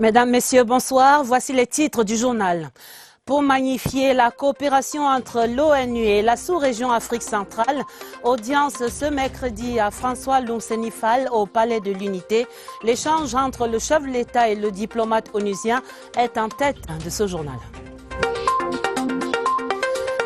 Mesdames, Messieurs, bonsoir. Voici les titres du journal. Pour magnifier la coopération entre l'ONU et la sous-région Afrique centrale, audience ce mercredi à François Loum-Senifal au Palais de l'Unité. L'échange entre le chef de l'État et le diplomate onusien est en tête de ce journal.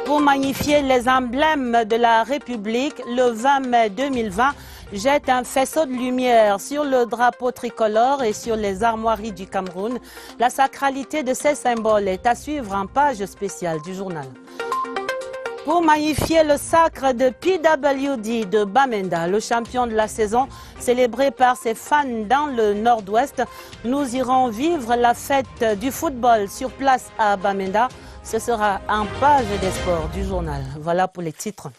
Pour magnifier les emblèmes de la République, le 20 mai 2020 jette un faisceau de lumière sur le drapeau tricolore et sur les armoiries du Cameroun. La sacralité de ces symboles est à suivre en page spéciale du journal. Pour magnifier le sacre de PWD de Bamenda, le champion de la saison, célébré par ses fans dans le nord-ouest, nous irons vivre la fête du football sur place à Bamenda. Ce sera en page des sports du journal. Voilà pour les titres.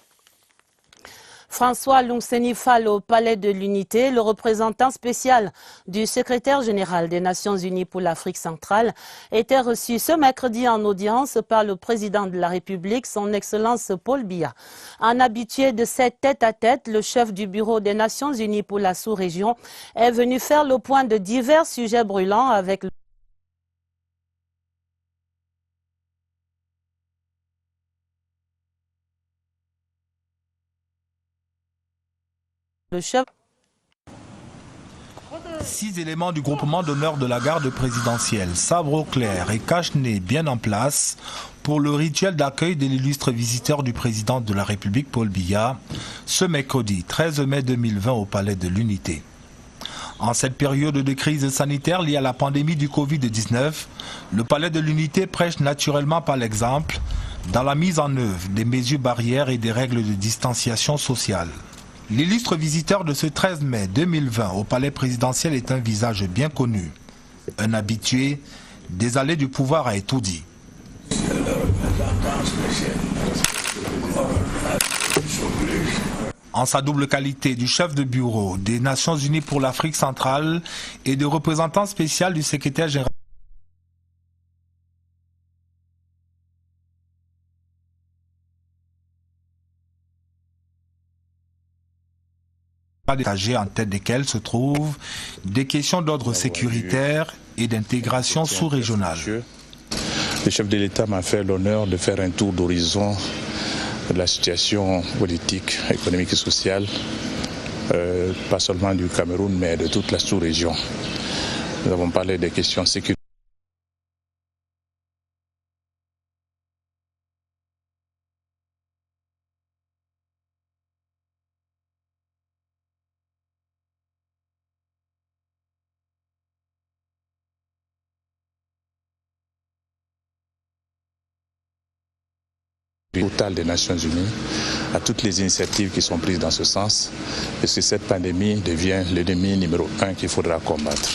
François Loum-Senifal au Palais de l'Unité, le représentant spécial du secrétaire général des Nations Unies pour l'Afrique centrale, était reçu ce mercredi en audience par le président de la République, son Excellence Paul Biya. Un habitué de cette tête-à-tête, le chef du bureau des Nations Unies pour la sous-région est venu faire le point de divers sujets brûlants avec le chef. 6 éléments du groupement d'honneur de la garde présidentielle, sabre au clair et cache-nez bien en place pour le rituel d'accueil de l'illustre visiteur du président de la République Paul Biya, ce mercredi 13 mai 2020 au Palais de l'Unité. En cette période de crise sanitaire liée à la pandémie du Covid-19, le Palais de l'Unité prêche naturellement par l'exemple dans la mise en œuvre des mesures barrières et des règles de distanciation sociale. L'illustre visiteur de ce 13 mai 2020 au palais présidentiel est un visage bien connu. Un habitué des allées du pouvoir a tout dit. En sa double qualité du chef de bureau des Nations Unies pour l'Afrique centrale et de représentant spécial du secrétaire général en tête desquelles se trouvent des questions d'ordre sécuritaire et d'intégration sous-régionale. Le chef de l'État m'a fait l'honneur de faire un tour d'horizon de la situation politique, économique et sociale, pas seulement du Cameroun, mais de toute la sous-région. Nous avons parlé des questions sécuritaires. Total des Nations Unies, à toutes les initiatives qui sont prises dans ce sens, parce que cette pandémie devient l'ennemi numéro 1 qu'il faudra combattre.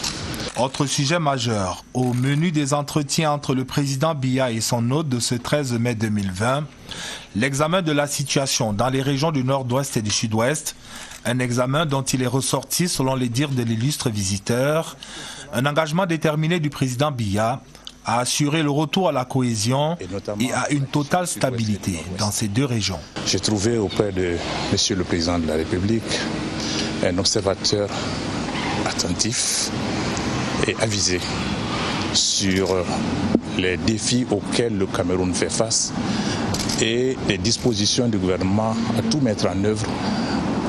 Autre sujet majeur, au menu des entretiens entre le président Biya et son hôte de ce 13 mai 2020, l'examen de la situation dans les régions du nord-ouest et du sud-ouest, un examen dont il est ressorti, selon les dires de l'illustre visiteur, un engagement déterminé du président Biya à assurer le retour à la cohésion et à une totale stabilité dans ces deux régions. J'ai trouvé auprès de Monsieur le Président de la République un observateur attentif et avisé sur les défis auxquels le Cameroun fait face et les dispositions du gouvernement à tout mettre en œuvre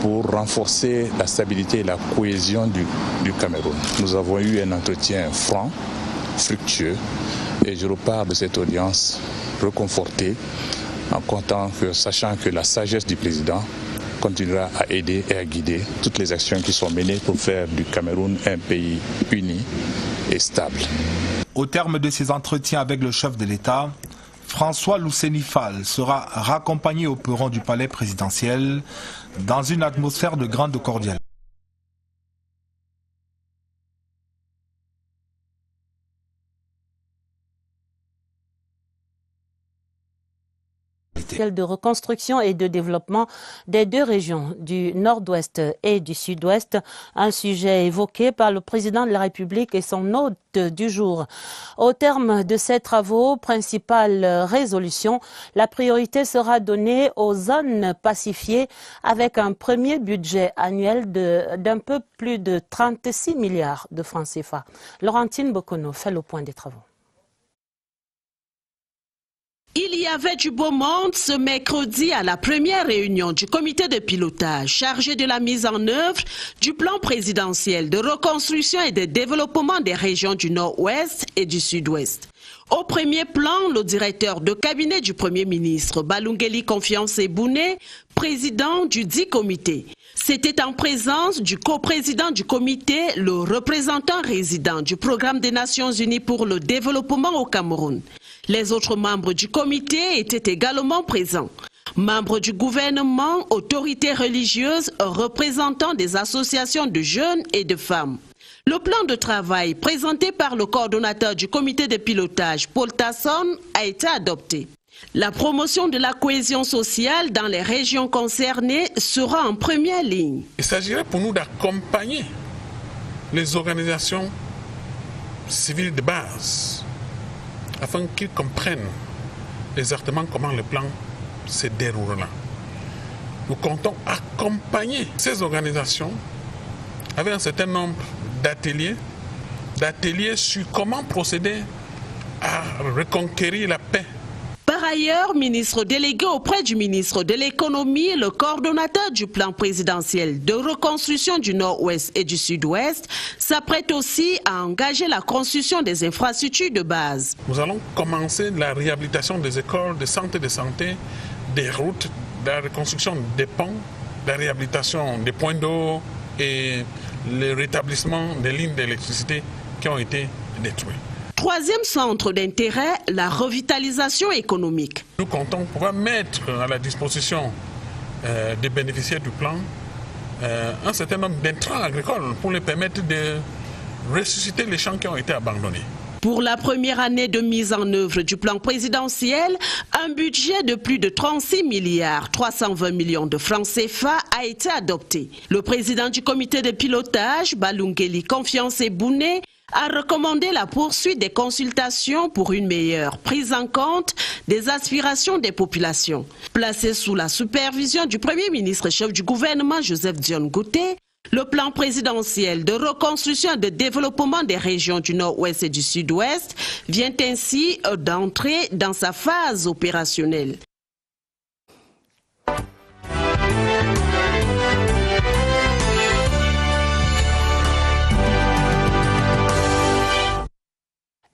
pour renforcer la stabilité et la cohésion du Cameroun. Nous avons eu un entretien franc, fructueux, et je repars de cette audience reconforté sachant que la sagesse du président continuera à aider et à guider toutes les actions qui sont menées pour faire du Cameroun un pays uni et stable. Au terme de ces entretiens avec le chef de l'État, François Loum-Senifal sera raccompagné au perron du palais présidentiel dans une atmosphère de grande cordialité. présidentielle de reconstruction et de développement des deux régions du Nord-Ouest et du Sud-Ouest, un sujet évoqué par le président de la République et son hôte du jour. Au terme de ces travaux, principale résolution, la priorité sera donnée aux zones pacifiées avec un premier budget annuel d'un peu plus de 36 milliards de francs CFA. Laurentine Bokono fait le point des travaux. Il y avait du beau monde ce mercredi à la première réunion du comité de pilotage chargé de la mise en œuvre du plan présidentiel de reconstruction et de développement des régions du Nord-Ouest et du Sud-Ouest. Au premier plan, le directeur de cabinet du Premier ministre, Balungeli Confiance Bouné, président du dit comité. C'était en présence du coprésident du comité, le représentant résident du Programme des Nations Unies pour le développement au Cameroun. Les autres membres du comité étaient également présents. Membres du gouvernement, autorités religieuses, représentants des associations de jeunes et de femmes. Le plan de travail présenté par le coordonnateur du comité de pilotage, Paul Tasson, a été adopté. La promotion de la cohésion sociale dans les régions concernées sera en première ligne. Il s'agirait pour nous d'accompagner les organisations civiles de base afin qu'ils comprennent exactement comment le plan se déroule là. Nous comptons accompagner ces organisations avec un certain nombre d'ateliers sur comment procéder à reconquérir la paix. Par ailleurs, ministre délégué auprès du ministre de l'économie, le coordonnateur du plan présidentiel de reconstruction du Nord-Ouest et du Sud-Ouest s'apprête aussi à engager la construction des infrastructures de base. Nous allons commencer la réhabilitation des écoles, des centres de santé, des routes, la reconstruction des ponts, la réhabilitation des points d'eau et le rétablissement des lignes d'électricité qui ont été détruites. Troisième centre d'intérêt, la revitalisation économique. Nous comptons pouvoir mettre à la disposition des bénéficiaires du plan un certain nombre d'intrants agricoles pour les permettre de ressusciter les champs qui ont été abandonnés. Pour la première année de mise en œuvre du plan présidentiel, un budget de plus de 36 milliards 320 millions de francs CFA a été adopté. Le président du comité de pilotage, Balungeli Confiance Bouné, a recommandé la poursuite des consultations pour une meilleure prise en compte des aspirations des populations. Placé sous la supervision du Premier ministre chef du gouvernement Joseph Dion Ngouté, le plan présidentiel de reconstruction et de développement des régions du Nord-Ouest et du Sud-Ouest vient ainsi d'entrer dans sa phase opérationnelle.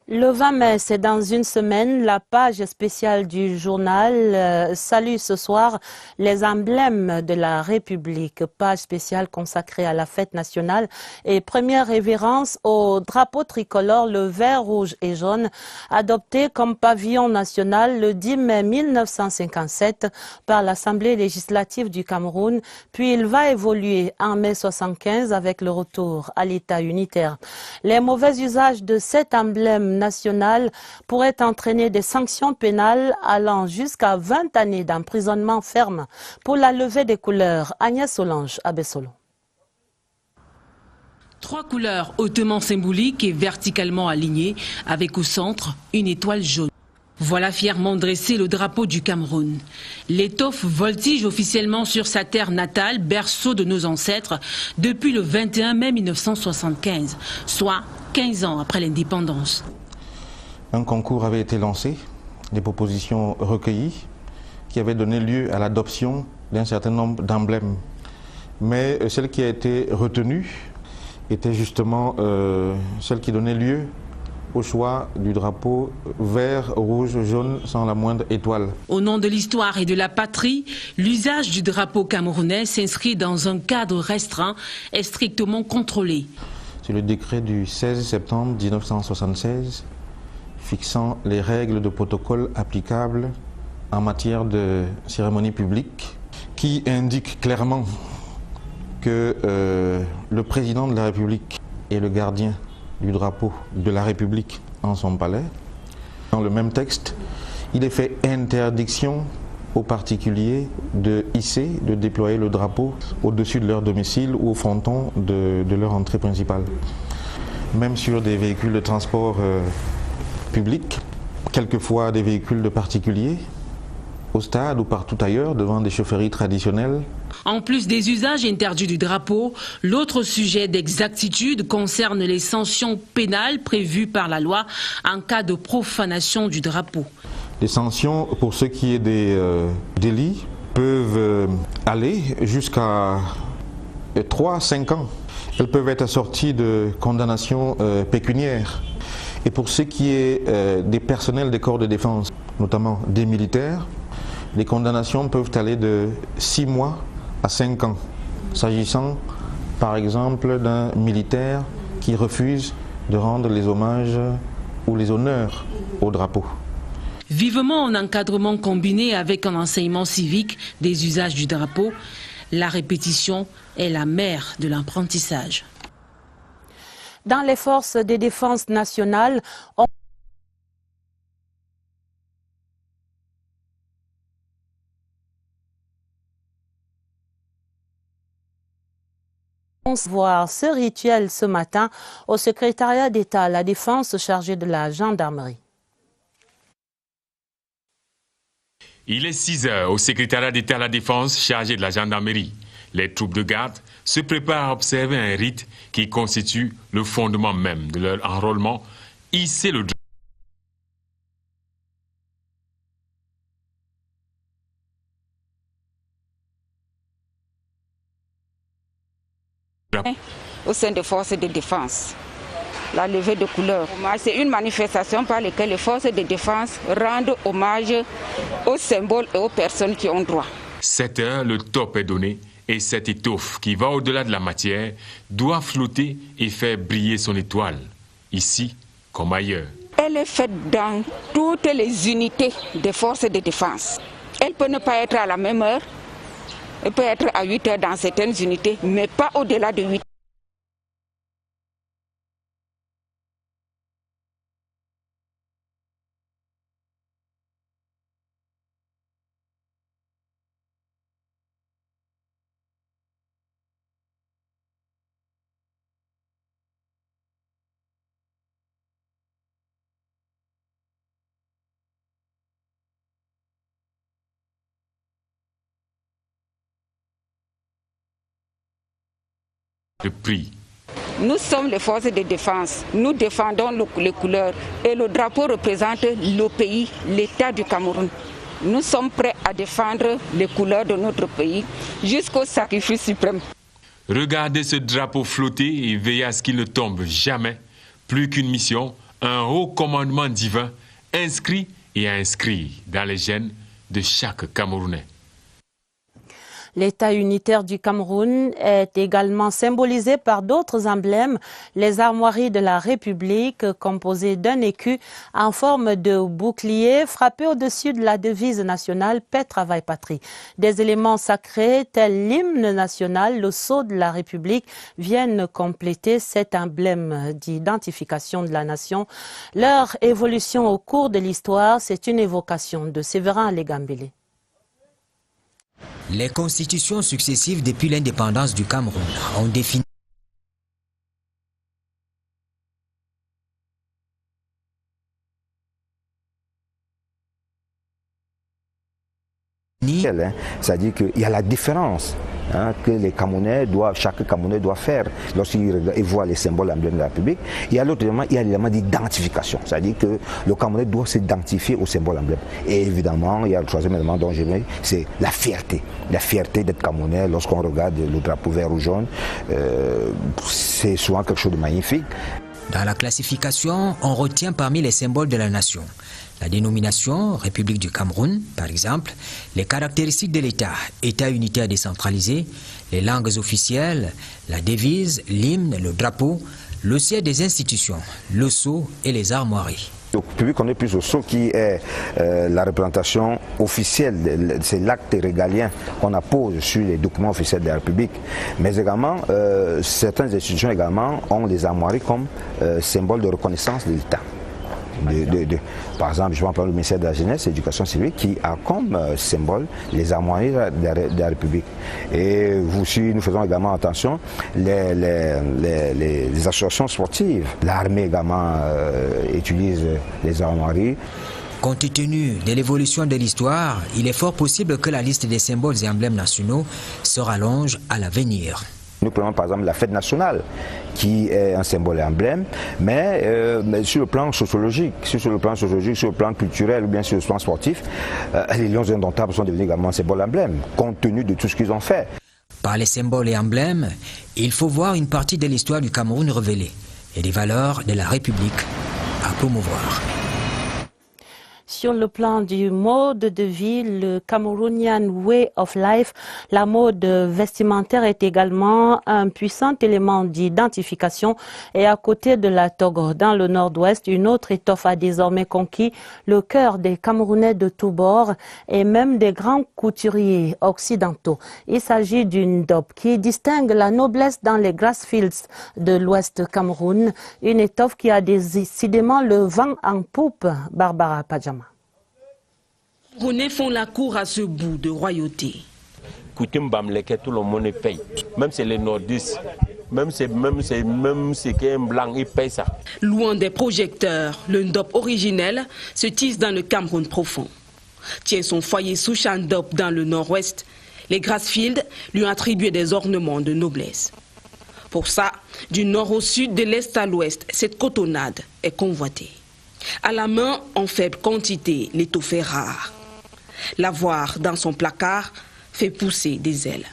Le 20 mai, c'est dans une semaine, la page spéciale du journal salue ce soir les emblèmes de la République. Page spéciale consacrée à la fête nationale et première révérence au drapeau tricolore, le vert, rouge et jaune, adopté comme pavillon national le 10 mai 1957 par l'Assemblée législative du Cameroun. Puis il va évoluer en mai 1975 avec le retour à l'État unitaire. Les mauvais usages de cet emblème national pourrait entraîner des sanctions pénales allant jusqu'à 20 années d'emprisonnement ferme. Pour la levée des couleurs, Agnès Solange à Bessolo. 3 couleurs hautement symboliques et verticalement alignées, avec au centre une étoile jaune. Voilà fièrement dressé le drapeau du Cameroun. L'étoffe voltige officiellement sur sa terre natale, berceau de nos ancêtres, depuis le 21 mai 1975, soit 15 ans après l'indépendance. Un concours avait été lancé, des propositions recueillies, qui avaient donné lieu à l'adoption d'un certain nombre d'emblèmes. Mais celle qui a été retenue était justement celle qui donnait lieu au choix du drapeau vert, rouge, jaune, sans la moindre étoile. Au nom de l'histoire et de la patrie, l'usage du drapeau camerounais s'inscrit dans un cadre restreint et strictement contrôlé. C'est le décret du 16 septembre 1976 fixant les règles de protocole applicables en matière de cérémonie publique qui indique clairement que le président de la République est le gardien du drapeau de la République en son palais. Dans le même texte, il est fait interdiction aux particuliers de hisser, de déployer le drapeau au-dessus de leur domicile ou au fronton de leur entrée principale. Même sur des véhicules de transport public, quelquefois des véhicules de particuliers, au stade ou partout ailleurs, devant des chaufferies traditionnelles. En plus des usages interdits du drapeau, l'autre sujet d'exactitude concerne les sanctions pénales prévues par la loi en cas de profanation du drapeau. Les sanctions, pour ce qui est des délits, peuvent aller jusqu'à 3 à 5 ans. Elles peuvent être assorties de condamnations pécuniaires. Et pour ce qui est des personnels des corps de défense, notamment des militaires, les condamnations peuvent aller de 6 mois à 5 ans, s'agissant par exemple d'un militaire qui refuse de rendre les hommages ou les honneurs au drapeau. Vivement un encadrement combiné avec un enseignement civique des usages du drapeau, la répétition est la mère de l'apprentissage. Dans les forces de défense nationale, on va voir ce rituel ce matin au secrétariat d'État à la Défense chargé de la gendarmerie. Il est 6 heures au secrétariat d'État à la Défense chargé de la gendarmerie. Les troupes de garde se préparent à observer un rite qui constitue le fondement même de leur enrôlement, hisser le drapeau. Au sein des forces de défense, la levée de couleur. C'est une manifestation par laquelle les forces de défense rendent hommage aux symboles et aux personnes qui ont droit. 7 heures, le top est donné et cette étoffe qui va au-delà de la matière doit flotter et faire briller son étoile, ici comme ailleurs. Elle est faite dans toutes les unités des forces de défense. Elle peut ne pas être à la même heure, elle peut être à 8 heures dans certaines unités, mais pas au-delà de 8 heures. Le prix. Nous sommes les forces de défense, nous défendons les couleurs et le drapeau représente le pays, l'État du Cameroun. Nous sommes prêts à défendre les couleurs de notre pays jusqu'au sacrifice suprême. Regardez ce drapeau flotter et veillez à ce qu'il ne tombe jamais. Plus qu'une mission, un haut commandement divin inscrit et inscrit dans les gènes de chaque Camerounais. L'État unitaire du Cameroun est également symbolisé par d'autres emblèmes, les armoiries de la République composées d'un écu en forme de bouclier frappé au-dessus de la devise nationale « Paix, Travail, Patrie ». Des éléments sacrés tels l'hymne national, le sceau de la République viennent compléter cet emblème d'identification de la nation. Leur évolution au cours de l'histoire, c'est une évocation de Séverin Legambélé. Les constitutions successives depuis l'indépendance du Cameroun ont défini c'est-à-dire qu'il y a la différence que les Camerounais doivent, chaque Camerounais doit faire lorsqu'il voit les symboles emblèmes de la République. Il y a l'autre élément, il y a l'élément d'identification, c'est-à-dire que le Camerounais doit s'identifier au symbole emblème. Et évidemment, il y a le troisième élément dont je veux, c'est la fierté d'être Camerounais. Lorsqu'on regarde le drapeau vert ou jaune, c'est souvent quelque chose de magnifique. Dans la classification, on retient parmi les symboles de la nation la dénomination République du Cameroun, par exemple, les caractéristiques de l'État, État unitaire décentralisé, les langues officielles, la devise, l'hymne, le drapeau, le siège des institutions, le sceau et les armoiries. Le public connaît plus au sceau qui est la représentation officielle, c'est l'acte régalien qu'on appose sur les documents officiels de la République. Mais également, certaines institutions également ont les armoiries comme symbole de reconnaissance de l'État. Par exemple, je vais en parler du ministère de la Jeunesse et de l'Éducation civique qui a comme symbole les armoiries de la République. Et nous faisons également attention les associations sportives. L'armée également utilise les armoiries. Compte tenu de l'évolution de l'histoire, il est fort possible que la liste des symboles et emblèmes nationaux se rallonge à l'avenir. Nous prenons par exemple la fête nationale, qui est un symbole et emblème, mais sur le plan sociologique, sur le plan culturel ou bien sur le plan sportif, les lions indomptables sont devenus également un symbole et emblème, compte tenu de tout ce qu'ils ont fait. Par les symboles et emblèmes, il faut voir une partie de l'histoire du Cameroun révélée et des valeurs de la République à promouvoir. Sur le plan du mode de vie, le Cameroonian Way of Life, la mode vestimentaire est également un puissant élément d'identification. Et à côté de la toge, dans le nord-ouest, une autre étoffe a désormais conquis le cœur des Camerounais de tous bords et même des grands couturiers occidentaux. Il s'agit d'une dope qui distingue la noblesse dans les grassfields de l'ouest Cameroun, une étoffe qui a décidément le vent en poupe. Barbara Padjama. Les Camerounais font la cour à ce bout de royauté. Coutume Bamleke, tout le monde paye. Même c'est les nordistes, même c'est qu'un blanc, il paye ça. Loin des projecteurs, le ndop originel se tisse dans le Cameroun profond. Tient son foyer sous Chandop dans le nord-ouest. Les Grassfields lui ont attribué des ornements de noblesse. Pour ça, du nord au sud, de l'est à l'ouest, cette cotonnade est convoitée. À la main, en faible quantité, l'étoffe est rare. L'avoir dans son placard fait pousser des ailes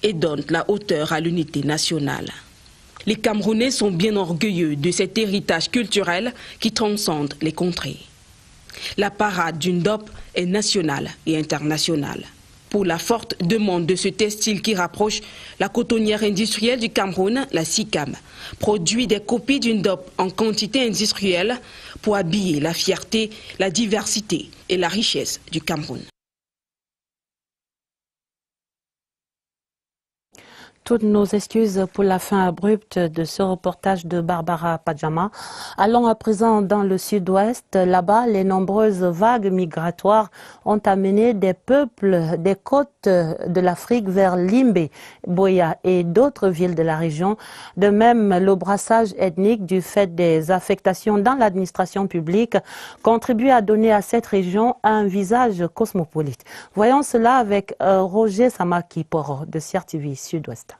et donne la hauteur à l'unité nationale. Les Camerounais sont bien orgueilleux de cet héritage culturel qui transcende les contrées. La parade d'une dope est nationale et internationale. Pour la forte demande de ce textile qui rapproche, la cotonnière industrielle du Cameroun, la SICAM, produit des copies d'une dope en quantité industrielle pour habiller la fierté, la diversité et la richesse du Cameroun. Toutes nos excuses pour la fin abrupte de ce reportage de Barbara Padjama. Allons à présent dans le sud-ouest. Là-bas, les nombreuses vagues migratoires ont amené des peuples des côtes de l'Afrique vers Limbe, Boya et d'autres villes de la région. De même, le brassage ethnique du fait des affectations dans l'administration publique contribue à donner à cette région un visage cosmopolite. Voyons cela avec Roger Samaki Poro de CRTV Sud-Ouest.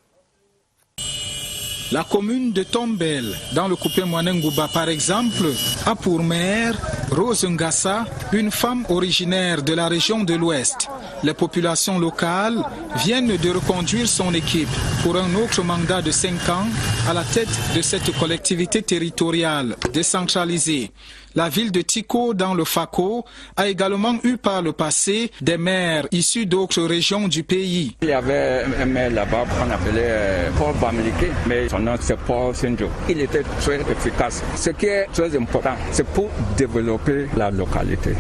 La commune de Tombel, dans le coupé Mwanengouba par exemple, a pour maire Rose Ngassa, une femme originaire de la région de l'Ouest. Les populations locales viennent de reconduire son équipe pour un autre mandat de 5 ans à la tête de cette collectivité territoriale décentralisée. La ville de Tiko, dans le Fako, a également eu par le passé des maires issus d'autres régions du pays. Il y avait un maire là-bas qu'on appelait Paul Bamlike, mais son nom c'est Paul Sendjo. Il était très efficace. Ce qui est très important, c'est pour développer la localité.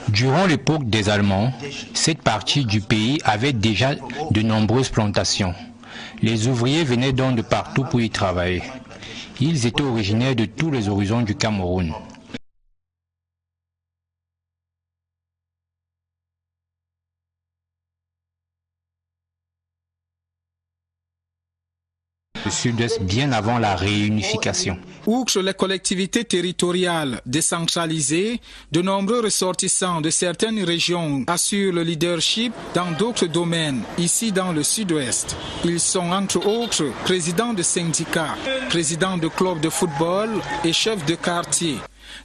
Durant l'époque des Allemands, cette partie du pays avait déjà de nombreuses plantations. Les ouvriers venaient donc de partout pour y travailler. Ils étaient originaires de tous les horizons du Cameroun. Le sud-est bien avant la réunification. Outre les collectivités territoriales décentralisées, de nombreux ressortissants de certaines régions assurent le leadership dans d'autres domaines, ici dans le sud-ouest. Ils sont entre autres présidents de syndicats, présidents de clubs de football et chefs de quartier.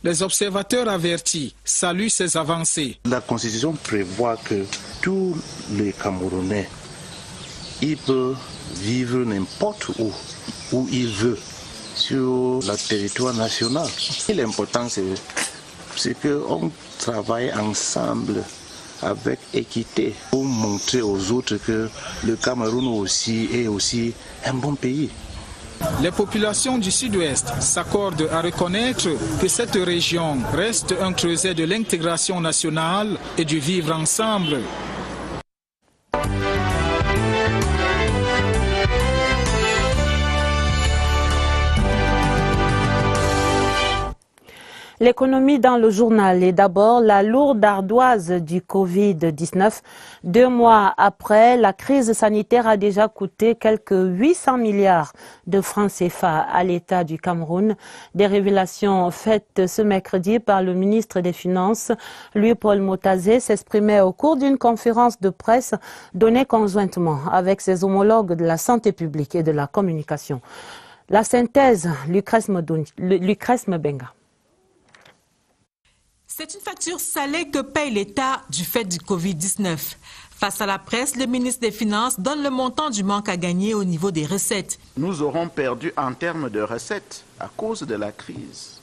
Les observateurs avertis saluent ces avancées. La Constitution prévoit que tous les Camerounais, ils peuvent vivre n'importe où il veut, sur le territoire national. L'important, c'est qu'on travaille ensemble avec équité pour montrer aux autres que le Cameroun aussi est aussi un bon pays. Les populations du sud-ouest s'accordent à reconnaître que cette région reste un creuset de l'intégration nationale et du vivre ensemble. L'économie dans le journal est d'abord la lourde ardoise du Covid-19. 2 mois après, la crise sanitaire a déjà coûté quelques 800 milliards de francs CFA à l'État du Cameroun. Des révélations faites ce mercredi par le ministre des Finances, Louis-Paul Motazé, s'exprimait au cours d'une conférence de presse donnée conjointement avec ses homologues de la santé publique et de la communication. La synthèse, Lucrèce Mbenga. C'est une facture salée que paye l'État du fait du Covid-19. Face à la presse, le ministre des Finances donne le montant du manque à gagner au niveau des recettes. Nous aurons perdu en termes de recettes, à cause de la crise,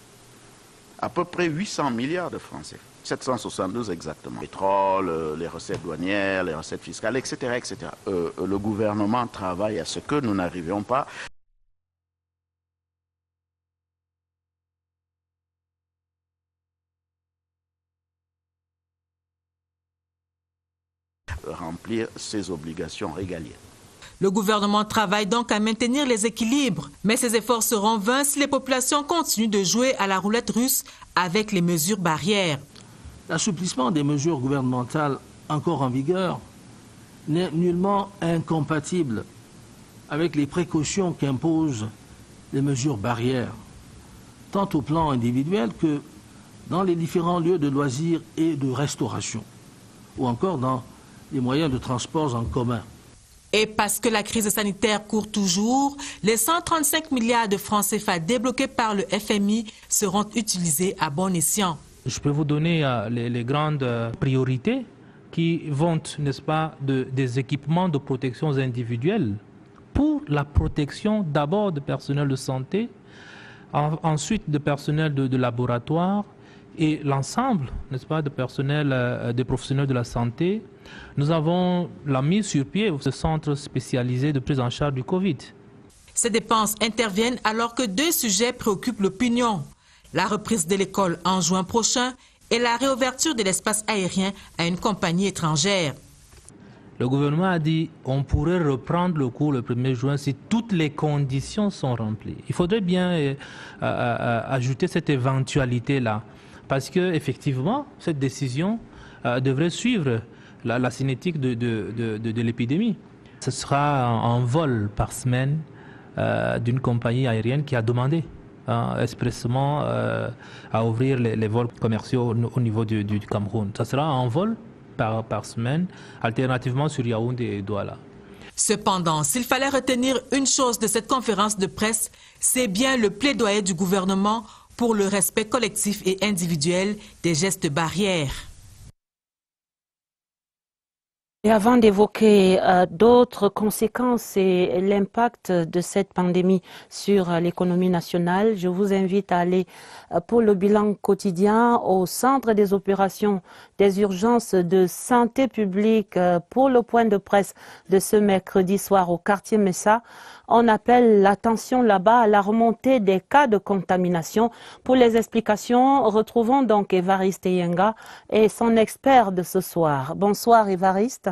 à peu près 800 milliards de francs CFA. 772 exactement. Pétrole, les recettes douanières, les recettes fiscales, etc. etc. Le gouvernement travaille à ce que nous n'arrivions pas remplir ses obligations régaliennes. Le gouvernement travaille donc à maintenir les équilibres, mais ces efforts seront vains si les populations continuent de jouer à la roulette russe avec les mesures barrières. L'assouplissement des mesures gouvernementales encore en vigueur n'est nullement incompatible avec les précautions qu'imposent les mesures barrières, tant au plan individuel que dans les différents lieux de loisirs et de restauration, ou encore dans les moyens de transport en commun. Et parce que la crise sanitaire court toujours, les 135 milliards de francs CFA débloqués par le FMI seront utilisés à bon escient. Je peux vous donner les grandes priorités qui vont, n'est-ce pas, des équipements de protection individuelle pour la protection d'abord du personnel de santé, ensuite du personnel de laboratoire et l'ensemble, n'est-ce pas, de personnel, des professionnels de la santé. Nous avons la mise sur pied de ce centre spécialisé de prise en charge du Covid. Ces dépenses interviennent alors que 2 sujets préoccupent l'opinion. La reprise de l'école en juin prochain et la réouverture de l'espace aérien à une compagnie étrangère. Le gouvernement a dit qu'on pourrait reprendre le cours le 1er juin si toutes les conditions sont remplies. Il faudrait bien ajouter cette éventualité-là, parce qu'effectivement, cette décision devrait suivre la cinétique de l'épidémie. Ce sera un vol par semaine d'une compagnie aérienne qui a demandé expressément à ouvrir les vols commerciaux au niveau du Cameroun. Ce sera un vol par semaine, alternativement sur Yaoundé et Douala. Cependant, s'il fallait retenir une chose de cette conférence de presse, c'est bien le plaidoyer du gouvernement pour le respect collectif et individuel des gestes barrières. Et avant d'évoquer d'autres conséquences et l'impact de cette pandémie sur l'économie nationale, je vous invite à aller pour le bilan quotidien au centre des opérations des urgences de santé publique pour le point de presse de ce mercredi soir au quartier Messa. On appelle l'attention là-bas à la remontée des cas de contamination. Pour les explications, retrouvons donc Évariste Yenga et son expert de ce soir. Bonsoir Évariste.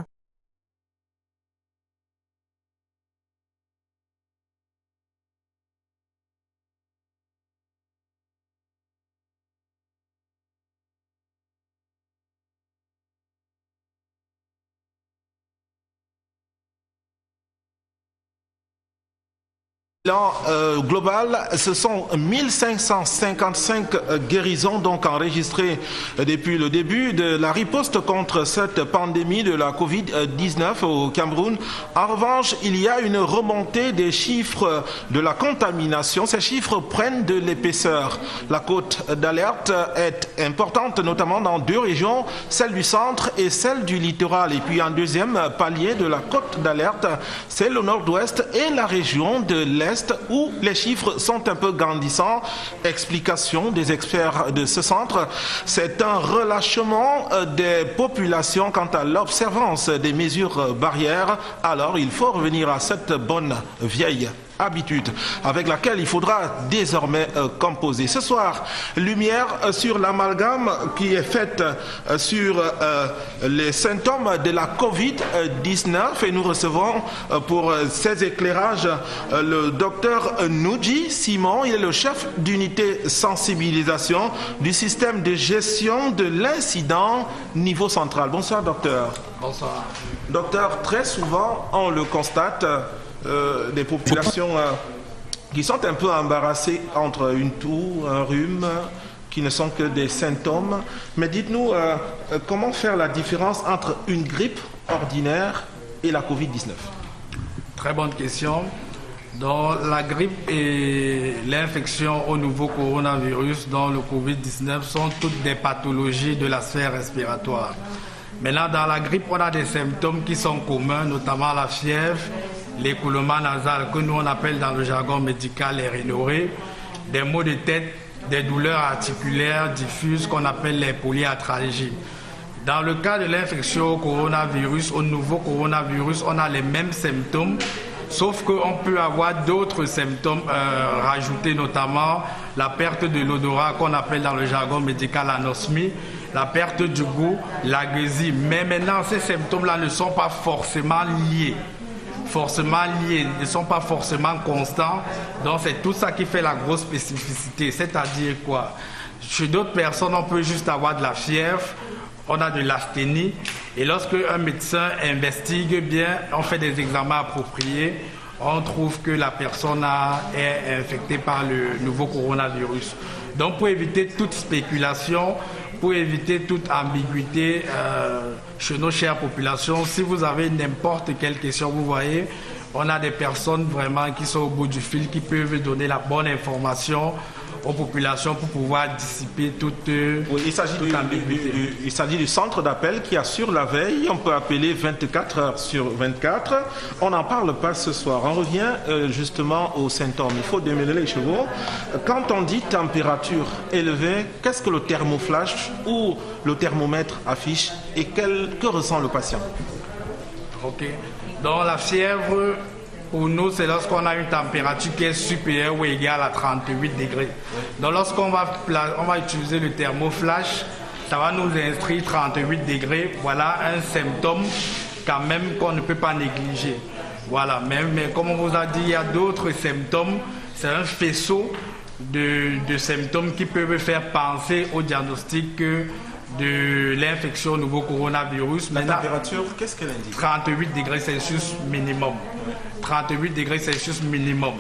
Global, ce sont 1555 guérisons donc enregistrées depuis le début de la riposte contre cette pandémie de la Covid-19 au Cameroun. En revanche, il y a une remontée des chiffres de la contamination. Ces chiffres prennent de l'épaisseur. La cote d'alerte est importante, notamment dans 2 régions, celle du centre et celle du littoral. Et puis un deuxième palier de la cote d'alerte, c'est le nord-ouest et la région de l'est, où les chiffres sont un peu grandissants. Explication des experts de ce centre, c'est un relâchement des populations quant à l'observance des mesures barrières. Alors il faut revenir à cette bonne vieille habitude avec laquelle il faudra désormais composer. Ce soir, lumière sur l'amalgame qui est faite sur les symptômes de la Covid-19 et nous recevons pour ces éclairages le docteur Noudji Simon. Il est le chef d'unité sensibilisation du système de gestion de l'incident niveau central. Bonsoir docteur. Bonsoir. Docteur, très souvent on le constate, des populations qui sont un peu embarrassées entre une toux, un rhume, qui ne sont que des symptômes. Mais dites-nous, comment faire la différence entre une grippe ordinaire et la Covid-19? Très bonne question. Donc, la grippe et l'infection au nouveau coronavirus, dont le Covid-19, sont toutes des pathologies de la sphère respiratoire. Maintenant, dans la grippe, on a des symptômes qui sont communs, notamment la fièvre, l'écoulement nasal, que nous on appelle dans le jargon médical les rhinorrhées, des maux de tête, des douleurs articulaires diffuses qu'on appelle les polyarthralgies. Dans le cas de l'infection au coronavirus, au nouveau coronavirus, on a les mêmes symptômes, sauf qu'on peut avoir d'autres symptômes rajoutés, notamment la perte de l'odorat qu'on appelle dans le jargon médical l'anosmie, la perte du goût, la gueusie. Mais maintenant, ces symptômes-là ne sont pas forcément liés. Ils ne sont pas forcément constants. Donc c'est tout ça qui fait la grosse spécificité. C'est-à-dire quoi? Chez d'autres personnes, on peut juste avoir de la fièvre, on a de l'asthénie. Et lorsque un médecin investigue bien, on fait des examens appropriés, on trouve que la personne est infectée par le nouveau coronavirus. Donc pour éviter toute spéculation, pour éviter toute ambiguïté chez nos chères populations, si vous avez n'importe quelle question, vous voyez, on a des personnes vraiment qui sont au bout du fil, qui peuvent donner la bonne information aux populations pour pouvoir dissiper toute ambiguïté. Il s'agit du centre d'appel qui assure la veille. On peut appeler 24 heures sur 24. On n'en parle pas ce soir. On revient justement aux symptômes. Il faut démêler les chevaux. Quand on dit température élevée, qu'est-ce que le thermoflash ou le thermomètre affiche et que ressent le patient? Ok. Dans la fièvre, pour nous, c'est lorsqu'on a une température qui est supérieure ou égale à 38 degrés. Donc lorsqu'on va utiliser le thermoflash, ça va nous inscrire 38 degrés. Voilà un symptôme quand même qu'on ne peut pas négliger. Voilà, mais comme on vous a dit, il y a d'autres symptômes. C'est un faisceau de symptômes qui peuvent faire penser au diagnostic de l'infection au nouveau coronavirus. La température, qu'est-ce qu'elle indique? 38 degrés Celsius minimum. 38 degrés Celsius minimum.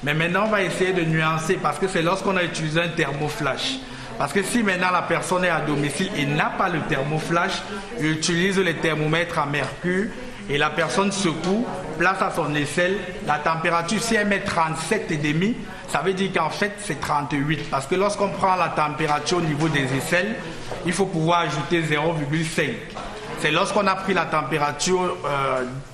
Mais maintenant, on va essayer de nuancer parce que c'est lorsqu'on a utilisé un thermoflash. Parce que si maintenant la personne est à domicile et n'a pas le thermoflash, il utilise le thermomètre à mercure et la personne secoue, place à son aisselle, la température, si elle met 37,5, ça veut dire qu'en fait c'est 38. Parce que lorsqu'on prend la température au niveau des aisselles, il faut pouvoir ajouter 0,5. C'est lorsqu'on a pris la température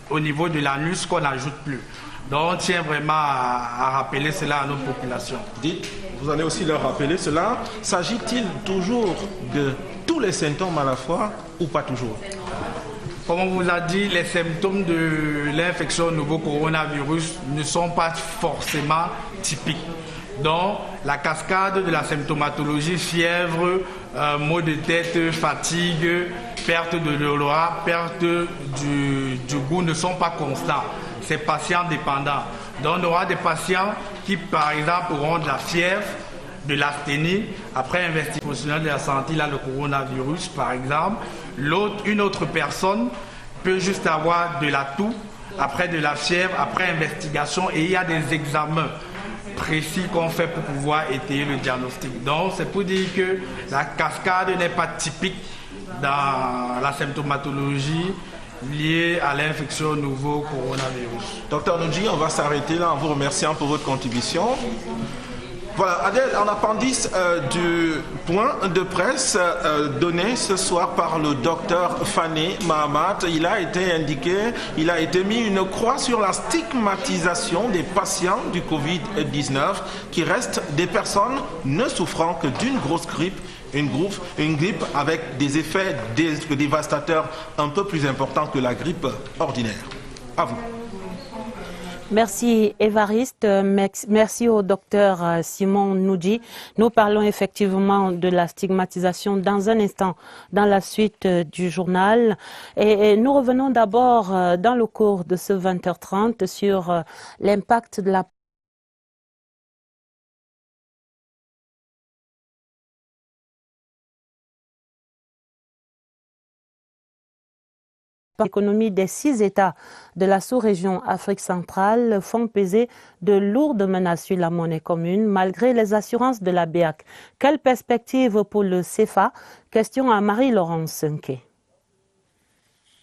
au niveau de l'anus qu'on n'ajoute plus. Donc on tient vraiment à rappeler cela à nos populations. Dites, vous allez aussi leur rappeler cela. S'agit-il toujours de tous les symptômes à la fois ou pas toujours? Comme on vous a dit, les symptômes de l'infection au nouveau coronavirus ne sont pas forcément typiques. Donc, la cascade de la symptomatologie, fièvre, maux de tête, fatigue, perte de l'odorat, perte du goût ne sont pas constants. C'est patient dépendant. Donc, on aura des patients qui, par exemple, auront de la fièvre, de l'asthénie, après investigation professionnelle de la santé, là, le coronavirus, par exemple. Une autre personne peut juste avoir de la toux, après de la fièvre, après investigation, et il y a des examens précis qu'on fait pour pouvoir étayer le diagnostic. Donc, c'est pour dire que la cascade n'est pas typique dans la symptomatologie liée à l'infection au nouveau coronavirus. Docteur Noudji, on va s'arrêter là en vous remerciant pour votre contribution. Voilà, Adèle, en appendice du point de presse donné ce soir par le docteur Fané Mahamat, il a été indiqué, il a été mis une croix sur la stigmatisation des patients du Covid-19 qui restent des personnes ne souffrant que d'une grosse grippe, une grippe avec des effets dévastateurs un peu plus importants que la grippe ordinaire. À vous. Merci Évariste, merci au docteur Simon Noudji. Nous parlons effectivement de la stigmatisation dans un instant dans la suite du journal. Et nous revenons d'abord dans le cours de ce 20h30 sur l'impact de la L'économie des 6 États de la sous-région Afrique centrale font peser de lourdes menaces sur la monnaie commune malgré les assurances de la BEAC. Quelle perspective pour le CFA? Question à Marie-Laurence Senké.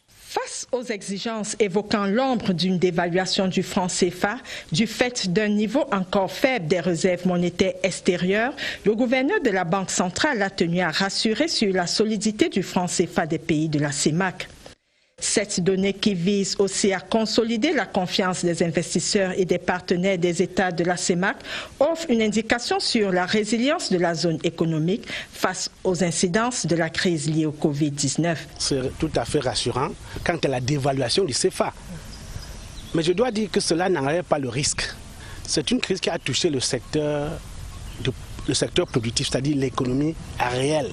Face aux exigences évoquant l'ombre d'une dévaluation du franc CFA, du fait d'un niveau encore faible des réserves monétaires extérieures, le gouverneur de la Banque centrale a tenu à rassurer sur la solidité du franc CFA des pays de la CEMAC. Cette donnée qui vise aussi à consolider la confiance des investisseurs et des partenaires des États de la CEMAC offre une indication sur la résilience de la zone économique face aux incidences de la crise liée au Covid-19. C'est tout à fait rassurant quant à la dévaluation du CFA. Mais je dois dire que cela n'enlève pas le risque. C'est une crise qui a touché le secteur productif, c'est-à-dire l'économie réelle.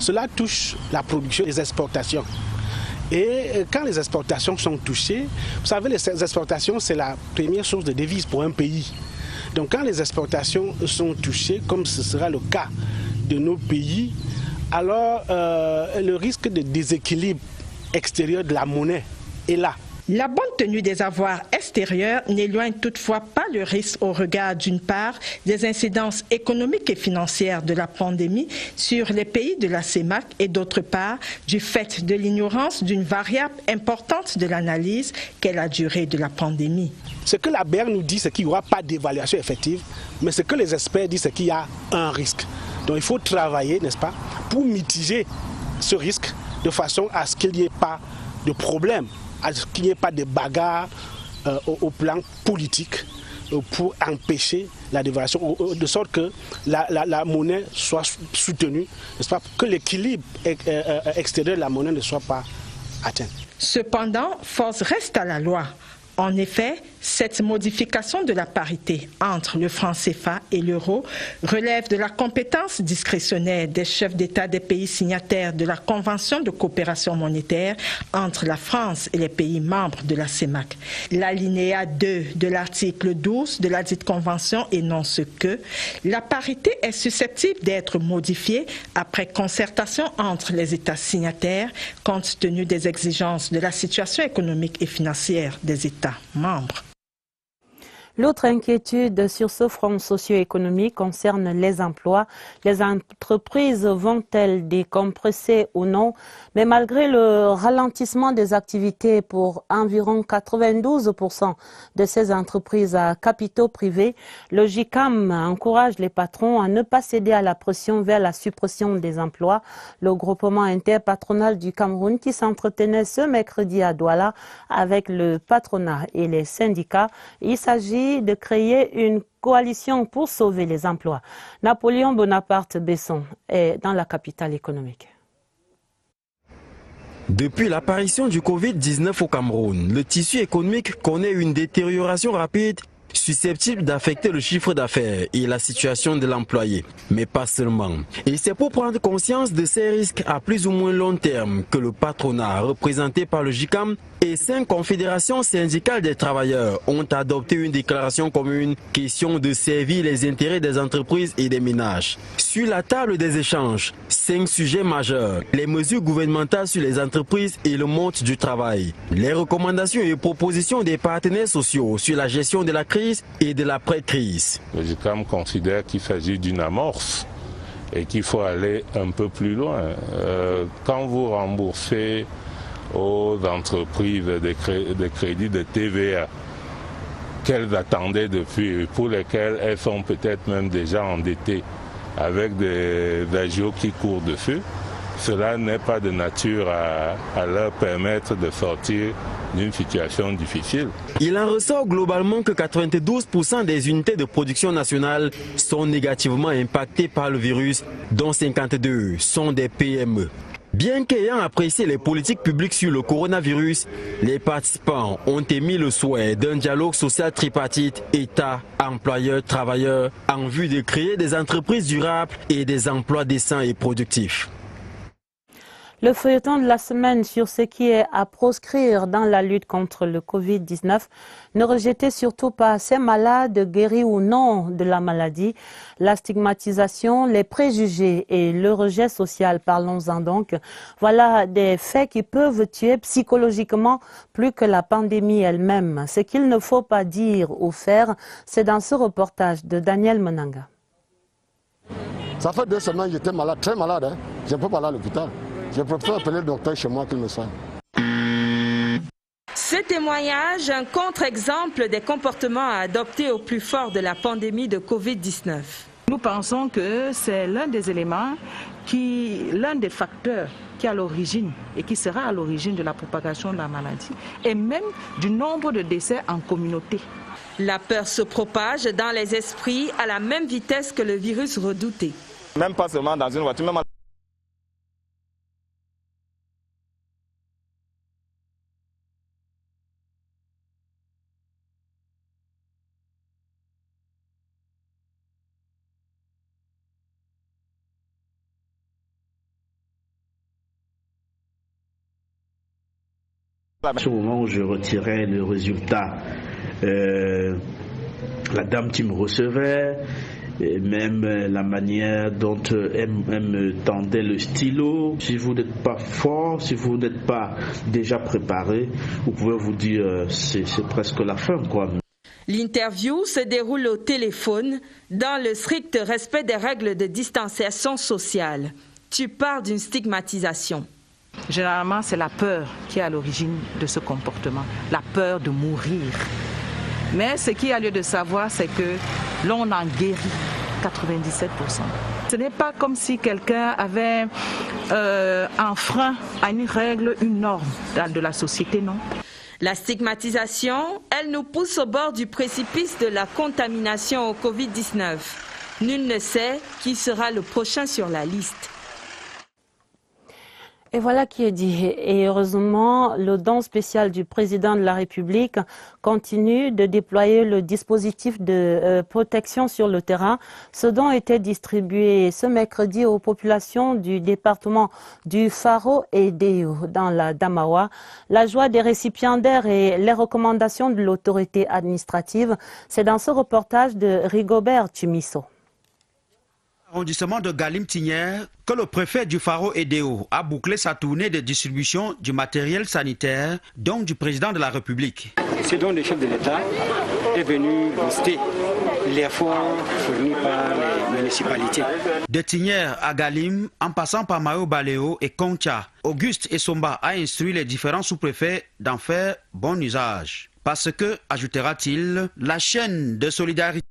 Cela touche la production et les exportations. Et quand les exportations sont touchées, vous savez, les exportations, c'est la première source de devises pour un pays. Donc quand les exportations sont touchées, comme ce sera le cas de nos pays, alors le risque de déséquilibre extérieur de la monnaie est là. La bonne tenue des avoirs extérieurs n'éloigne toutefois pas le risque au regard d'une part des incidences économiques et financières de la pandémie sur les pays de la CEMAC et d'autre part du fait de l'ignorance d'une variable importante de l'analyse qu'est la durée de la pandémie. Ce que la BEAC nous dit, c'est qu'il n'y aura pas d'évaluation effective, mais ce que les experts disent, c'est qu'il y a un risque. Donc il faut travailler, n'est-ce pas, pour mitiger ce risque de façon à ce qu'il n'y ait pas de problème, à ce qu'il n'y ait pas de bagarre au plan politique pour empêcher la dévaluation, de sorte que la monnaie soit soutenue, n'est-ce pas, que l'équilibre extérieur de la monnaie ne soit pas atteint. Cependant, force reste à la loi. En effet, cette modification de la parité entre le franc CFA et l'euro relève de la compétence discrétionnaire des chefs d'État des pays signataires de la Convention de coopération monétaire entre la France et les pays membres de la CEMAC. L'alinéa 2 de l'article 12 de la dite convention énonce que la parité est susceptible d'être modifiée après concertation entre les États signataires compte tenu des exigences de la situation économique et financière des États membres. L'autre inquiétude sur ce front socio-économique concerne les emplois. Les entreprises vont-elles décompresser ou non? Mais malgré le ralentissement des activités pour environ 92% de ces entreprises à capitaux privés, le GICAM encourage les patrons à ne pas céder à la pression vers la suppression des emplois. Le groupement interpatronal du Cameroun qui s'entretenait ce mercredi à Douala avec le patronat et les syndicats, il s'agit de créer une coalition pour sauver les emplois. Napoléon Bonaparte Besson est dans la capitale économique. Depuis l'apparition du Covid-19 au Cameroun, le tissu économique connaît une détérioration rapide susceptible d'affecter le chiffre d'affaires et la situation de l'employé, mais pas seulement. Et c'est pour prendre conscience de ces risques à plus ou moins long terme que le patronat, représenté par le GICAM, et 5 confédérations syndicales des travailleurs ont adopté une déclaration commune question de servir les intérêts des entreprises et des ménages. Sur la table des échanges, 5 sujets majeurs: les mesures gouvernementales sur les entreprises et le monde du travail, les recommandations et propositions des partenaires sociaux sur la gestion de la crise et de l'après-crise. Le GICAM considère qu'il s'agit d'une amorce et qu'il faut aller un peu plus loin. Quand vous remboursez aux entreprises des crédits de TVA qu'elles attendaient depuis, pour lesquels elles sont peut-être même déjà endettées avec des agios qui courent dessus, cela n'est pas de nature à leur permettre de sortir d'une situation difficile. Il en ressort globalement que 92% des unités de production nationale sont négativement impactées par le virus, dont 52 sont des PME. Bien qu'ayant apprécié les politiques publiques sur le coronavirus, les participants ont émis le souhait d'un dialogue social tripartite, État, employeurs, travailleurs, en vue de créer des entreprises durables et des emplois décents et productifs. Le feuilleton de la semaine sur ce qui est à proscrire dans la lutte contre le Covid-19, ne rejetez surtout pas ces malades guéris ou non de la maladie. La stigmatisation, les préjugés et le rejet social, parlons-en donc. Voilà des faits qui peuvent tuer psychologiquement plus que la pandémie elle-même. Ce qu'il ne faut pas dire ou faire, c'est dans ce reportage de Daniel Menanga. Ça fait 2 semaines que j'étais malade, très malade. Hein. Je ne peux pas aller à l'hôpital. Je préfère appeler le docteur chez moi qu'il me soigne. Ce témoignage, un contre-exemple des comportements à adopter au plus fort de la pandémie de Covid-19. Nous pensons que c'est l'un des éléments, l'un des facteurs qui est à l'origine et qui sera à l'origine de la propagation de la maladie et même du nombre de décès en communauté. La peur se propage dans les esprits à la même vitesse que le virus redouté. Même pas seulement dans une voiture, même au moment où je retirais le résultat, la dame qui me recevait, et même la manière dont elle me tendait le stylo. Si vous n'êtes pas fort, si vous n'êtes pas déjà préparé, vous pouvez vous dire c'est presque la fin, quoi. L'interview se déroule au téléphone dans le strict respect des règles de distanciation sociale. Tu parles d'une stigmatisation. Généralement, c'est la peur qui est à l'origine de ce comportement, la peur de mourir. Mais ce qui a lieu de savoir, c'est que l'on en guérit 97%. Ce n'est pas comme si quelqu'un avait enfreint à une règle, une norme de la société, non. La stigmatisation, elle nous pousse au bord du précipice de la contamination au Covid-19. Nul ne sait qui sera le prochain sur la liste. Et voilà qui est dit. Et heureusement, le don spécial du président de la République continue de déployer le dispositif de protection sur le terrain. Ce don était distribué ce mercredi aux populations du département du Faro et d'Eo dans la Damawa. La joie des récipiendaires et les recommandations de l'autorité administrative, c'est dans ce reportage de Rigobert Chimiso. Arrondissement de Galim-Tignière, que le préfet du Faro et d'Eo a bouclé sa tournée de distribution du matériel sanitaire, don du président de la République. Ce dont le chef de l'État est venu booster l'effort fourni par les municipalités. De Tignière à Galim, en passant par Mayo Baléo et Concha, Auguste Essomba a instruit les différents sous-préfets d'en faire bon usage. Parce que, ajoutera-t-il, la chaîne de solidarité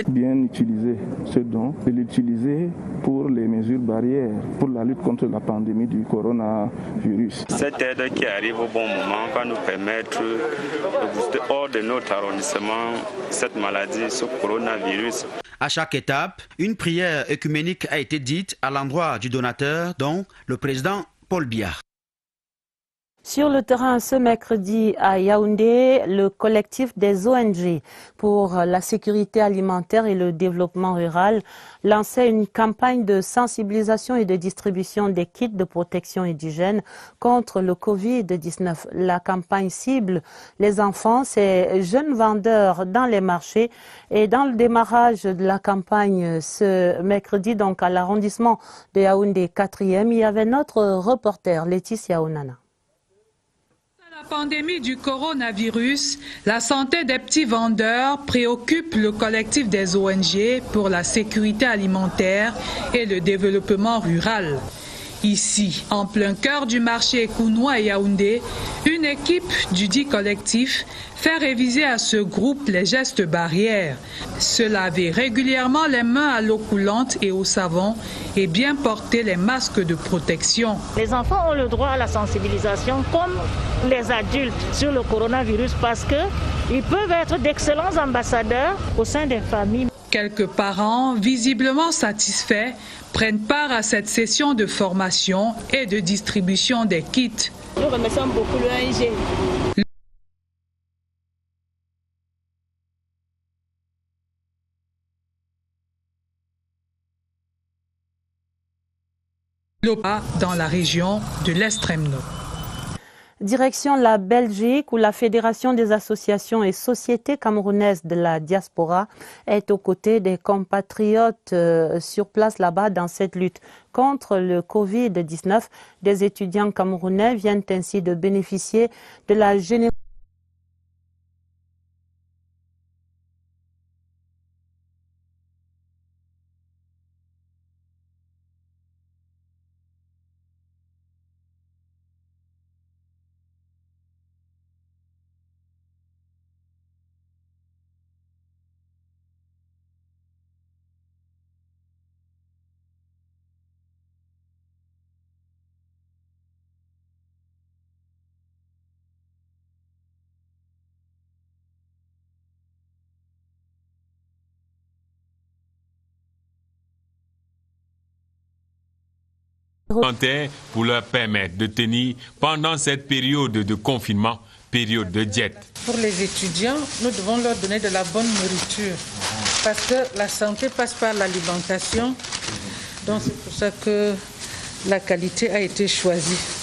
bien utiliser ce don et l'utiliser pour les mesures barrières, pour la lutte contre la pandémie du coronavirus. Cette aide qui arrive au bon moment va nous permettre de booster hors de notre arrondissement cette maladie, ce coronavirus. À chaque étape, une prière œcuménique a été dite à l'endroit du donateur, donc le président Paul Biya. Sur le terrain ce mercredi à Yaoundé, le collectif des ONG pour la sécurité alimentaire et le développement rural lançait une campagne de sensibilisation et de distribution des kits de protection et d'hygiène contre le Covid-19. La campagne cible les enfants, ces jeunes vendeurs dans les marchés. Et dans le démarrage de la campagne ce mercredi, donc à l'arrondissement de Yaoundé 4e, il y avait notre reporter Laetitia Onana. La pandémie du coronavirus, la santé des petits vendeurs préoccupe le collectif des ONG pour la sécurité alimentaire et le développement rural. Ici, en plein cœur du marché Kounoua et Yaoundé, une équipe du dit collectif fait réviser à ce groupe les gestes barrières, se laver régulièrement les mains à l'eau coulante et au savon et bien porter les masques de protection. Les enfants ont le droit à la sensibilisation comme les adultes sur le coronavirus parce que Ils peuvent être d'excellents ambassadeurs au sein des familles. Quelques parents, visiblement satisfaits, prennent part à cette session de formation et de distribution des kits. Nous remercions beaucoup l'ONG. Dans la région de l'extrême nord. Direction la Belgique où la Fédération des associations et sociétés camerounaises de la diaspora est aux côtés des compatriotes sur place là-bas dans cette lutte contre le Covid-19. Des étudiants camerounais viennent ainsi de bénéficier de la générosité. Pour leur permettre de tenir pendant cette période de confinement, période de diète. Pour les étudiants, nous devons leur donner de la bonne nourriture parce que la santé passe par l'alimentation. Donc c'est pour ça que la qualité a été choisie.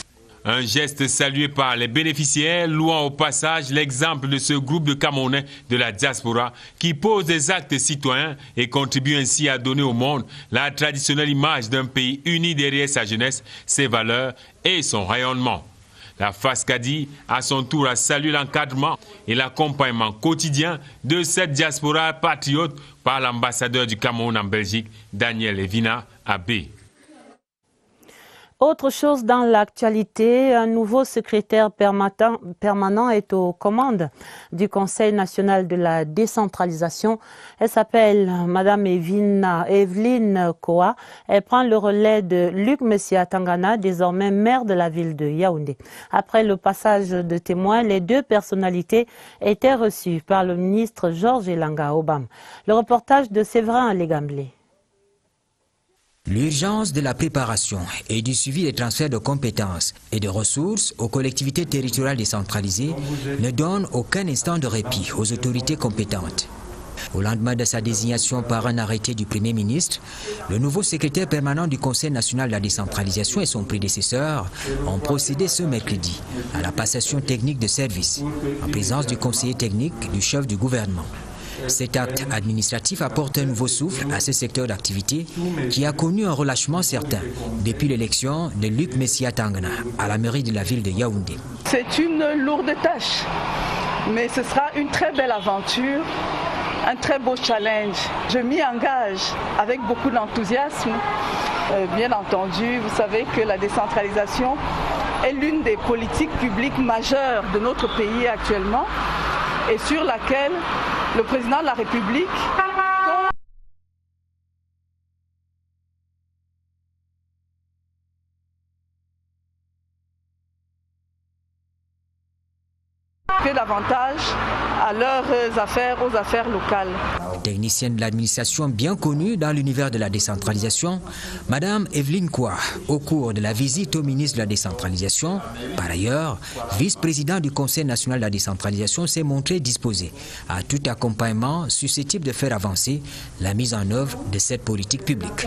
Un geste salué par les bénéficiaires, louant au passage l'exemple de ce groupe de Camerounais de la diaspora qui pose des actes citoyens et contribue ainsi à donner au monde la traditionnelle image d'un pays uni derrière sa jeunesse, ses valeurs et son rayonnement. La FASCADI, à son tour, a salué l'encadrement et l'accompagnement quotidien de cette diaspora patriote par l'ambassadeur du Cameroun en Belgique, Daniel Evina Abbé. Autre chose dans l'actualité, un nouveau secrétaire permanent est aux commandes du Conseil national de la décentralisation. Elle s'appelle Madame Evelyne Koa. Elle prend le relais de Luc Messia Tangana, désormais maire de la ville de Yaoundé. Après le passage de témoins, les deux personnalités étaient reçues par le ministre Georges Elanga Obam. Le reportage de Séverin Légamblé. L'urgence de la préparation et du suivi des transferts de compétences et de ressources aux collectivités territoriales décentralisées ne donne aucun instant de répit aux autorités compétentes. Au lendemain de sa désignation par un arrêté du Premier ministre, le nouveau secrétaire permanent du Conseil national de la décentralisation et son prédécesseur ont procédé ce mercredi à la passation technique de service en présence du conseiller technique du chef du gouvernement. Cet acte administratif apporte un nouveau souffle à ce secteur d'activité qui a connu un relâchement certain depuis l'élection de Luc Messia Tangana à la mairie de la ville de Yaoundé. C'est une lourde tâche, mais ce sera une très belle aventure, un très beau challenge. Je m'y engage avec beaucoup d'enthousiasme. Bien entendu, vous savez que la décentralisation est l'une des politiques publiques majeures de notre pays actuellement et sur laquelle le président de la République fait davantage à leurs affaires, aux affaires locales. Technicienne de l'administration bien connue dans l'univers de la décentralisation, Madame Evelyne Koa, au cours de la visite au ministre de la décentralisation, par ailleurs, vice-président du Conseil national de la décentralisation, s'est montré disposé à tout accompagnement susceptible de faire avancer la mise en œuvre de cette politique publique.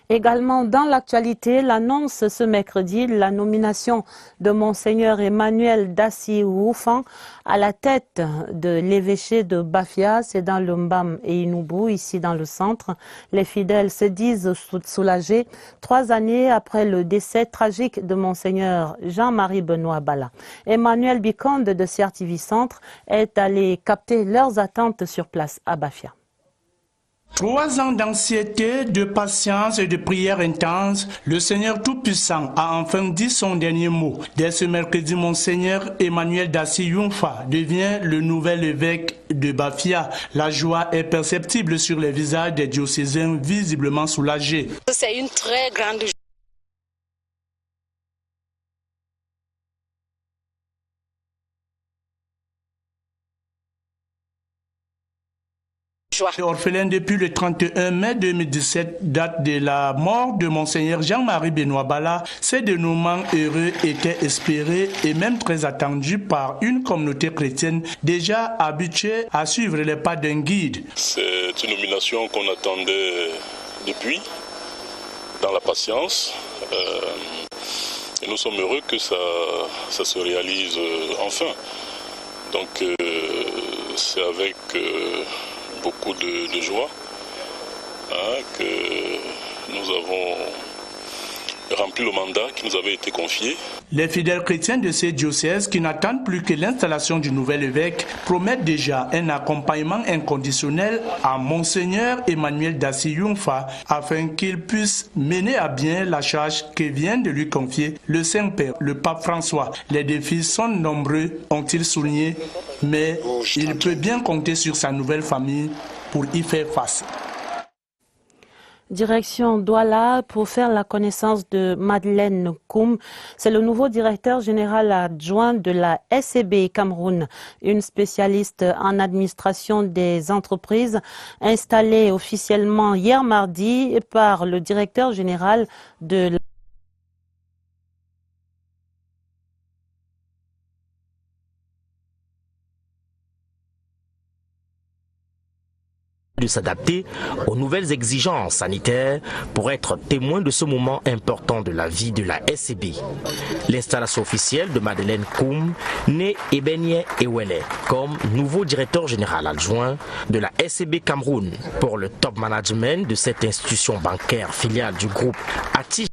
Également dans l'actualité, l'annonce ce mercredi de la nomination de Monseigneur Emmanuel Dassi Woufan à la tête de l'évêché de Bafia, c'est dans le Mbam et Inoubou, ici dans le centre. Les fidèles se disent soulagés 3 années après le décès tragique de Monseigneur Jean-Marie Benoît Bala. Emmanuel Biconde de CRTV Centre est allé capter leurs attentes sur place à Bafia. 3 ans d'anxiété, de patience et de prière intense, le Seigneur Tout-Puissant a enfin dit son dernier mot. Dès ce mercredi, Monseigneur Emmanuel Dassi Younfa devient le nouvel évêque de Bafia. La joie est perceptible sur les visages des diocésains visiblement soulagés. C'est une très grande joie. Orphelin depuis le 31 mai 2017, date de la mort de Monseigneur Jean-Marie Benoît Bala, ces dénouements heureux étaient espérés et même très attendus par une communauté chrétienne déjà habituée à suivre les pas d'un guide. C'est une nomination qu'on attendait depuis, dans la patience. Et nous sommes heureux que ça se réalise enfin. Donc c'est avec beaucoup de joie que nous avons rempli le mandat qui nous avait été confié. Les fidèles chrétiens de ces diocèses qui n'attendent plus que l'installation du nouvel évêque promettent déjà un accompagnement inconditionnel à Monseigneur Emmanuel Dassi Yunfa afin qu'il puisse mener à bien la charge que vient de lui confier le Saint-Père, le pape François. Les défis sont nombreux, ont-ils souligné, mais il peut bien compter sur sa nouvelle famille pour y faire face. Direction Douala pour faire la connaissance de Madeleine Koum. C'est le nouveau directeur général adjoint de la SCB Cameroun, une spécialiste en administration des entreprises installée officiellement hier mardi par le directeur général de la de s'adapter aux nouvelles exigences sanitaires pour être témoin de ce moment important de la vie de la SCB. L'installation officielle de Madeleine Koum, née Ebenye Ewele, comme nouveau directeur général adjoint de la SCB Cameroun pour le top management de cette institution bancaire filiale du groupe Ati.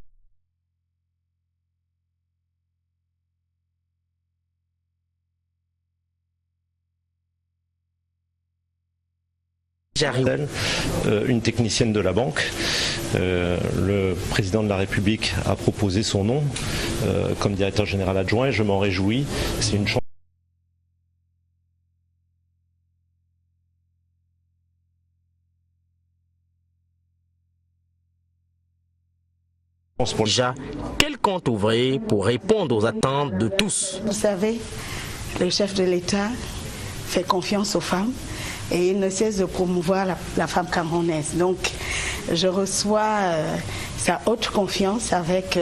J'arrive. Une technicienne de la banque. Le président de la République a proposé son nom comme directeur général adjoint et je m'en réjouis. C'est une chance. Déjà, quel compte ouvrir pour répondre aux attentes de tous? Vous savez, le chef de l'État fait confiance aux femmes. Et il ne cesse de promouvoir la femme camerounaise. Donc, je reçois sa haute confiance avec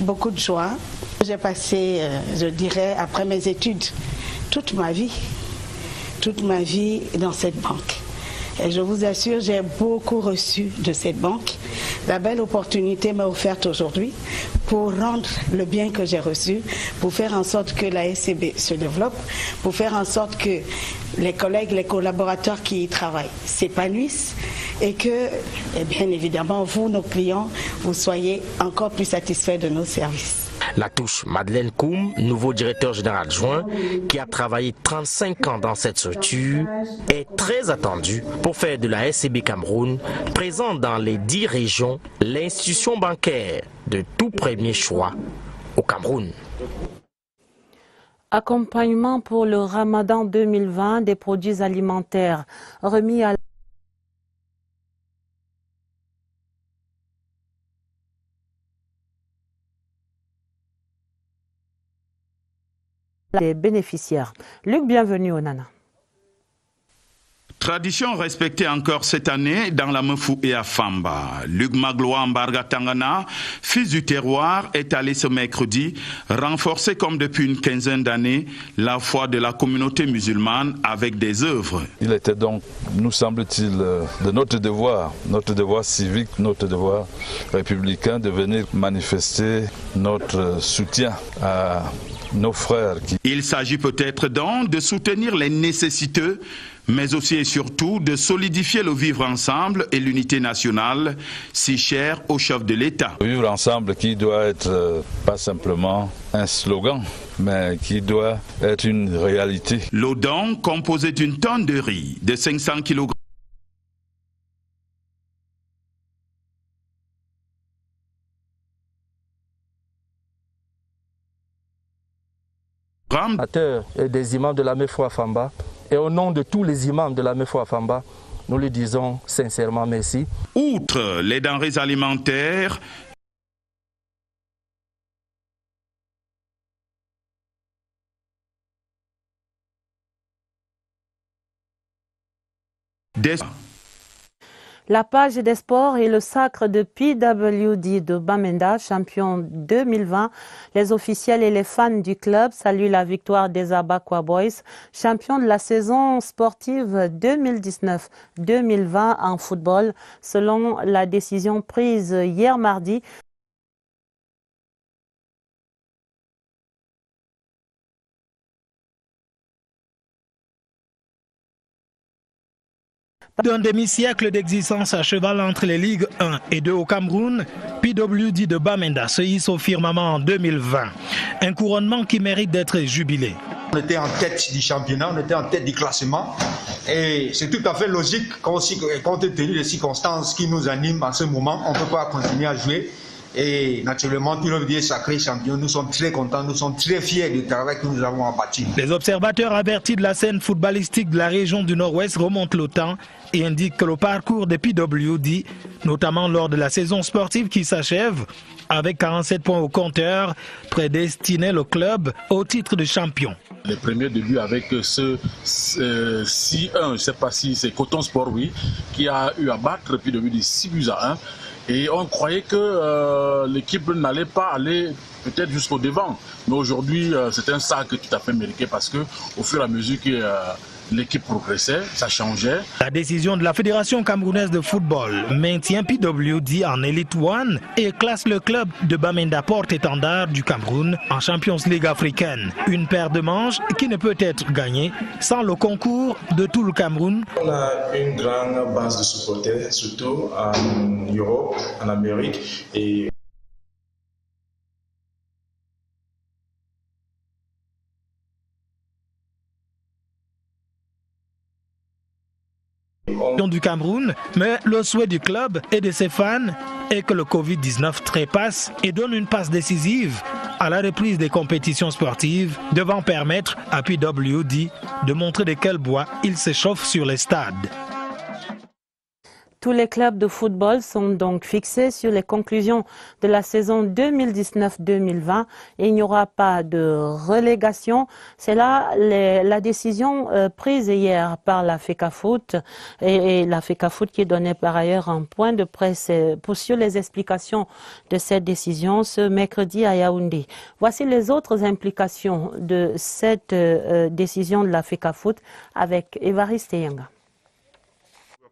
beaucoup de joie. J'ai passé, je dirais, après mes études, toute ma vie dans cette banque. Et je vous assure, j'ai beaucoup reçu de cette banque. La belle opportunité m'est offerte aujourd'hui pour rendre le bien que j'ai reçu, pour faire en sorte que la SCB se développe, pour faire en sorte que les collègues, les collaborateurs qui y travaillent s'épanouissent et que, bien évidemment, vous, nos clients, vous soyez encore plus satisfaits de nos services. La touche Madeleine Koum, nouveau directeur général adjoint, qui a travaillé 35 ans dans cette structure, est très attendue pour faire de la SCB Cameroun, présente dans les 10 régions, l'institution bancaire de tout premier choix au Cameroun. Accompagnement pour le Ramadan 2020 des produits alimentaires remis à les bénéficiaires. Luc, bienvenue au Nana. Tradition respectée encore cette année dans la Mefou et à Famba. Luc Magloa Mbarga Tangana, fils du terroir, est allé ce mercredi renforcer comme depuis une quinzaine d'années la foi de la communauté musulmane avec des œuvres. Il était donc, nous semble-t-il, de notre devoir civique, notre devoir républicain de venir manifester notre soutien à nos frères. Il s'agit peut-être donc de soutenir les nécessiteux, mais aussi et surtout de solidifier le vivre ensemble et l'unité nationale, si chère au chef de l'État. Le vivre ensemble qui doit être pas simplement un slogan, mais qui doit être une réalité. Le don, composé d'une tonne de riz de 500 kg. Et des imams de la Mefou à Famba. Et au nom de tous les imams de la Mefou à Famba, nous lui disons sincèrement merci. Outre les denrées alimentaires, La page des sports et le sacre de PWD de Bamenda, champion 2020. Les officiels et les fans du club saluent la victoire des Abakwa Boys, champion de la saison sportive 2019-2020 en football, selon la décision prise hier mardi. D'un demi-siècle d'existence à cheval entre les Ligues 1 et 2 au Cameroun, PWD de Bamenda se hisse au firmament en 2020. Un couronnement qui mérite d'être jubilé. On était en tête du championnat, on était en tête du classement et c'est tout à fait logique compte tenu des circonstances qui nous animent en ce moment. On ne peut pas continuer à jouer. Et naturellement, PWD est sacré champion. Nous sommes très contents, nous sommes très fiers du travail que nous avons abattu. Les observateurs avertis de la scène footballistique de la région du Nord-Ouest remontent le temps et indiquent que le parcours des PWD, notamment lors de la saison sportive qui s'achève, avec 47 points au compteur, prédestinait le club au titre de champion. Les premiers débuts avec ce 6-1, je ne sais pas si c'est Coton Sport, oui, qui a eu à battre PWD 6-1. Et on croyait que l'équipe n'allait pas aller peut-être jusqu'au devant. Mais aujourd'hui, c'est un sac tout à fait mérité parce que au fur et à mesure que l'équipe progressait, ça changeait. La décision de la Fédération camerounaise de football maintient PWD en Elite One et classe le club de Bamenda porte-étendard du Cameroun en Champions League africaine. Une paire de manches qui ne peut être gagnée sans le concours de tout le Cameroun. On a une grande base de supporters, surtout en Europe, en Amérique et du Cameroun, mais le souhait du club et de ses fans est que le Covid-19 trépasse et donne une passe décisive à la reprise des compétitions sportives, devant permettre à PWD de montrer de quel bois il s'échauffe sur les stades. Tous les clubs de football sont donc fixés sur les conclusions de la saison 2019-2020 et il n'y aura pas de relégation. C'est là la décision prise hier par la FECAFOOT et la FECAFOOT qui donnait par ailleurs un point de presse sur les explications de cette décision ce mercredi à Yaoundé. Voici les autres implications de cette décision de la FECAFOOT avec Évariste Yanga.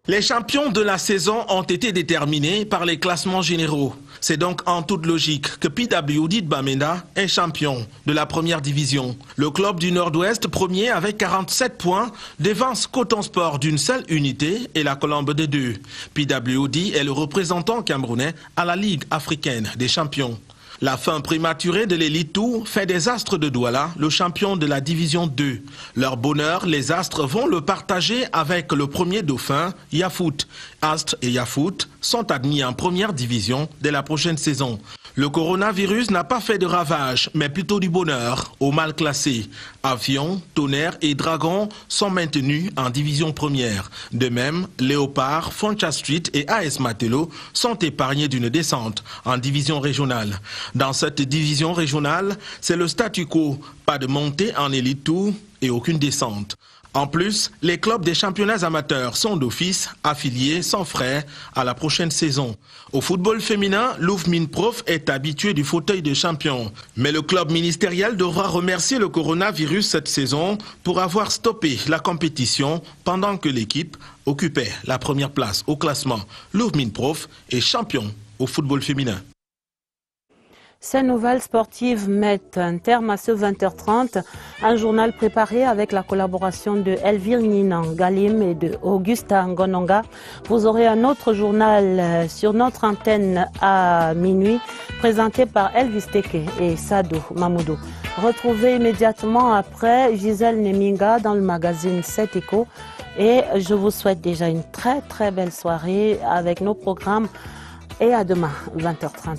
Les champions de la saison ont été déterminés par les classements généraux. C'est donc en toute logique que PWD de Bamenda est champion de la première division. Le club du Nord-Ouest, premier avec 47 points, dévance Coton Sport d'une seule unité et la Colombe de 2. PWD est le représentant camerounais à la Ligue africaine des champions. La fin prématurée de l'Elite Tour fait des Astres de Douala le champion de la division 2. Leur bonheur, les Astres vont le partager avec le premier dauphin, Yafoot. Astres et Yafoot sont admis en première division dès la prochaine saison. Le coronavirus n'a pas fait de ravages, mais plutôt du bonheur aux mal classés. Avion, Tonnerre et Dragon sont maintenus en division première. De même, Léopard, Foncha Street et AS Matelo sont épargnés d'une descente en division régionale. Dans cette division régionale, c'est le statu quo, pas de montée en Elite Tour et aucune descente. En plus, les clubs des championnats amateurs sont d'office affiliés sans frais à la prochaine saison. Au football féminin, Louvmine Prof est habitué du fauteuil de champion. Mais le club ministériel devra remercier le coronavirus cette saison pour avoir stoppé la compétition pendant que l'équipe occupait la première place au classement. Louvmine Prof est champion au football féminin. Ces nouvelles sportives mettent un terme à ce 20h30, un journal préparé avec la collaboration de Elvire Ninan Galim et de Augusta Ngononga. Vous aurez un autre journal sur notre antenne à minuit, présenté par Elvis Teke et Sadou Mamoudou. Retrouvez immédiatement après Gisèle Neminga dans le magazine 7 Éco. Et je vous souhaite déjà une très belle soirée avec nos programmes. Et à demain, 20h30.